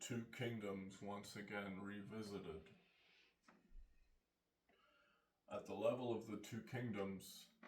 two kingdoms once again revisited. At the level of the two kingdoms,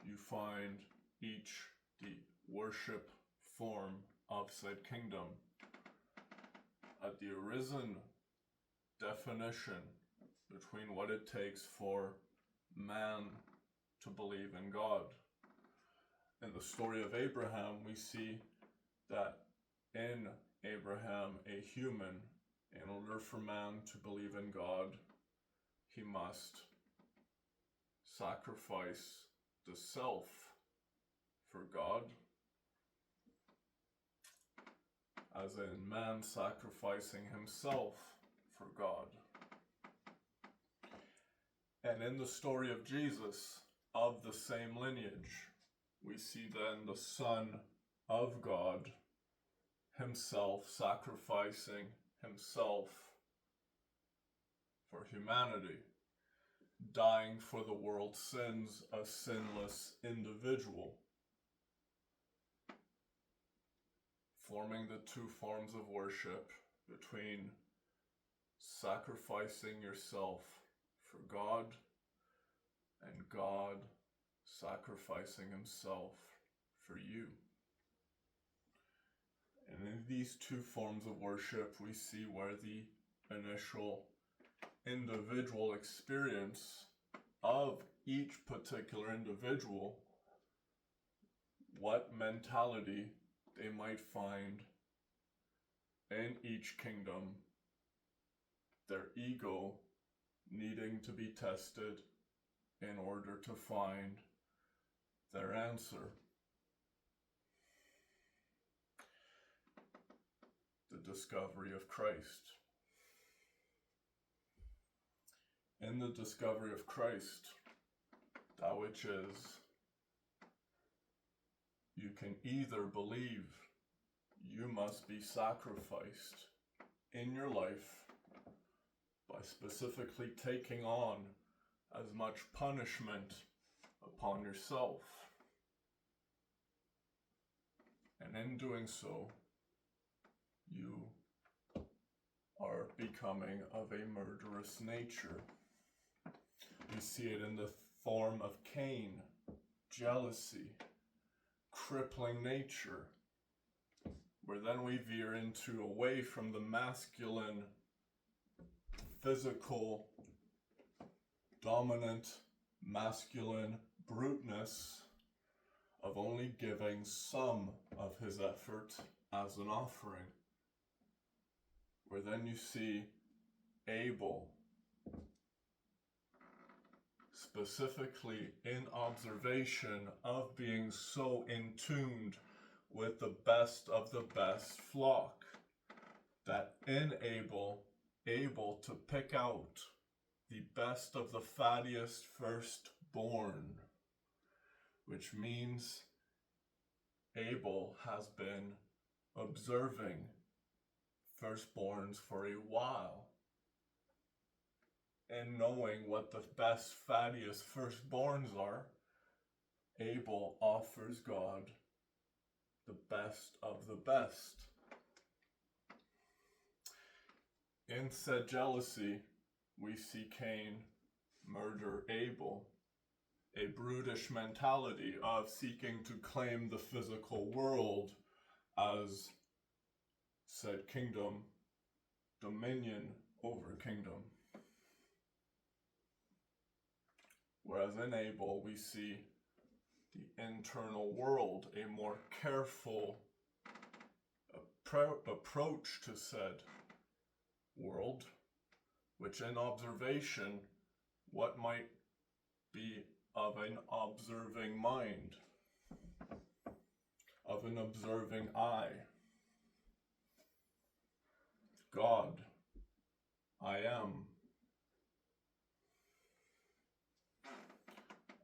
you find each the worship form of said kingdom. At the arisen definition between what it takes for man to believe in God. In the story of Abraham, we see that in Abraham, a human, in order for man to believe in God, he must sacrifice the self for God, as in man sacrificing himself for God. And in the story of Jesus, of the same lineage, we see then the Son of God himself sacrificing himself for humanity, dying for the world's sins, a sinless individual, forming the two forms of worship between sacrificing yourself for God and God sacrificing himself for you. And in these two forms of worship, we see where the initial individual experience of each particular individual, what mentality they might find in each kingdom, their ego needing to be tested in order to find their answer. The discovery of Christ. In the discovery of Christ, that which is, you can either believe you must be sacrificed in your life by specifically taking on as much punishment upon yourself, and in doing so, you are becoming of a murderous nature. We see it in the form of Cain, jealousy, crippling nature, where then we veer into away from the masculine, physical, dominant, masculine bruteness of only giving some of his effort as an offering. Where then you see Abel, specifically in observation of being so in tune with the best of the best flock, that in Abel, able to pick out the best of the fattiest firstborn, which means Abel has been observing firstborns for a while, and knowing what the best, fattiest firstborns are, Abel offers God the best of the best. In said jealousy, we see Cain murder Abel, a brutish mentality of seeking to claim the physical world as said kingdom, dominion over kingdom. Whereas in Abel, we see the internal world, a more careful approach to said world, which in observation, what might be of an observing mind, of an observing eye. God, I am.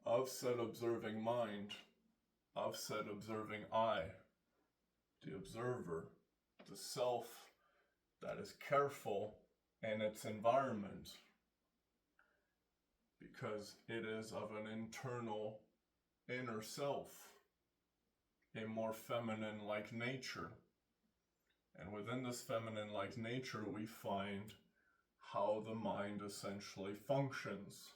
Of said observing mind, of said observing eye, the observer, the self that is careful in its environment, because it is of an internal inner self, a more feminine-like nature, And within this feminine-like nature, we find how the mind essentially functions.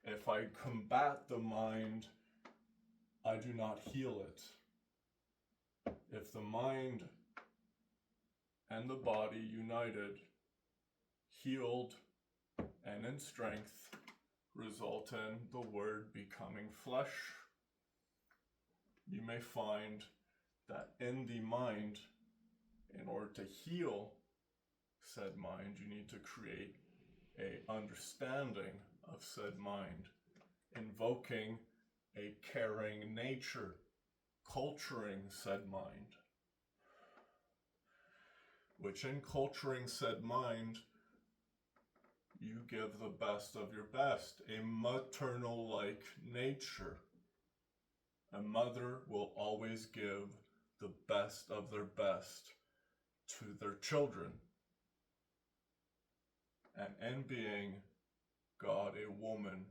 If I combat the mind, I do not heal it. If the mind and the body united, healed, and in strength, result in the Word becoming flesh, you may find that in the mind, in order to heal said mind, you need to create a understanding of said mind, invoking a caring nature, culturing said mind, which in culturing said mind, you give the best of your best, a maternal-like nature. A mother will always give the best of their best to their children. And in being God a woman,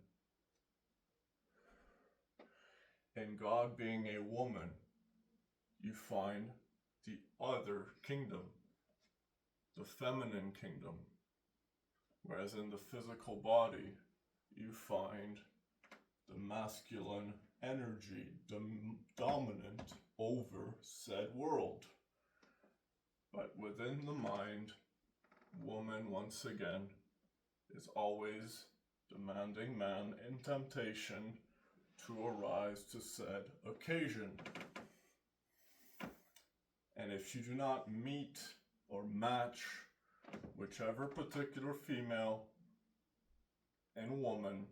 in God being a woman, you find the other kingdom, the feminine kingdom. Whereas in the physical body, you find the masculine energy dominant over said world. But within the mind, woman once again is always demanding man in temptation to arise to said occasion. And if you do not meet or match whichever particular female and woman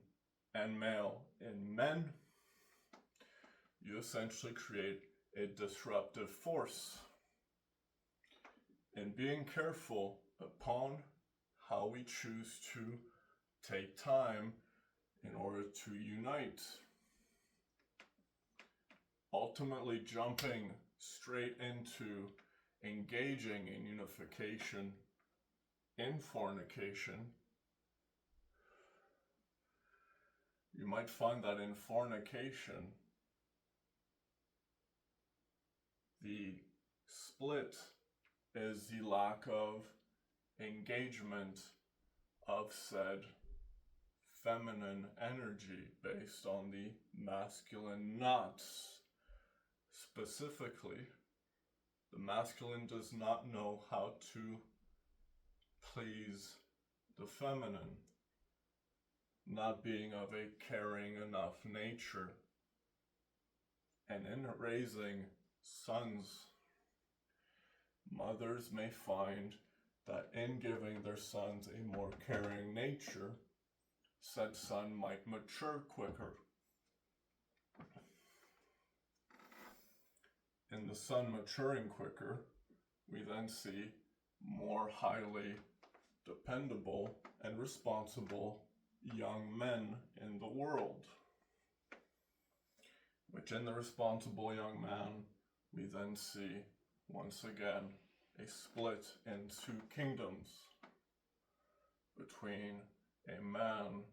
and male in men, you essentially create a disruptive force. And being careful upon how we choose to take time in order to unite. Ultimately jumping straight into engaging in unification, in fornication, you might find that in fornication, the split is the lack of engagement of said feminine energy based on the masculine knots. Specifically, the masculine does not know how to please the feminine, not being of a caring enough nature. And in raising sons, mothers may find that in giving their sons a more caring nature, said son might mature quicker. In the son maturing quicker, we then see more highly dependable and responsible young men in the world. Which in the responsible young man, we then see, once again, a split into kingdoms between a man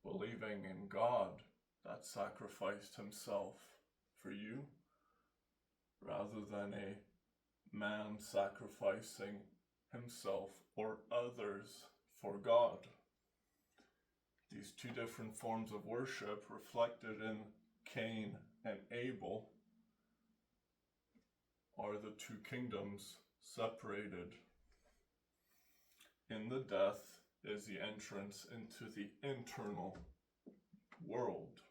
believing in God that sacrificed himself for you, rather than a man sacrificing himself or others for God. These two different forms of worship reflected in Cain and Abel are the two kingdoms separated. In the death is the entrance into the internal world,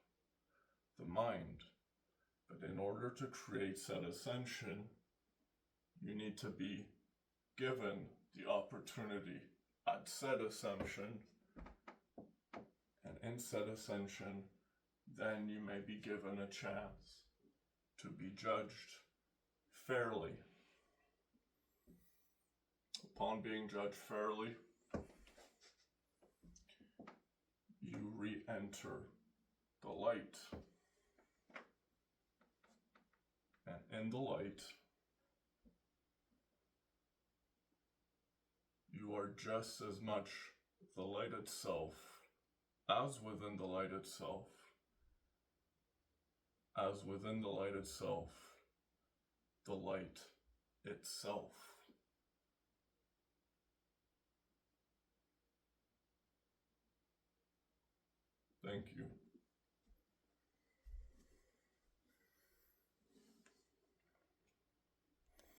the mind. But in order to create said ascension, you need to be given the opportunity at said ascension, and in said ascension, then you may be given a chance to be judged fairly. Upon being judged fairly, you re-enter the light. And in the light, you are just as much the light itself as within the light itself. As within the light itself, the light itself. Thank you.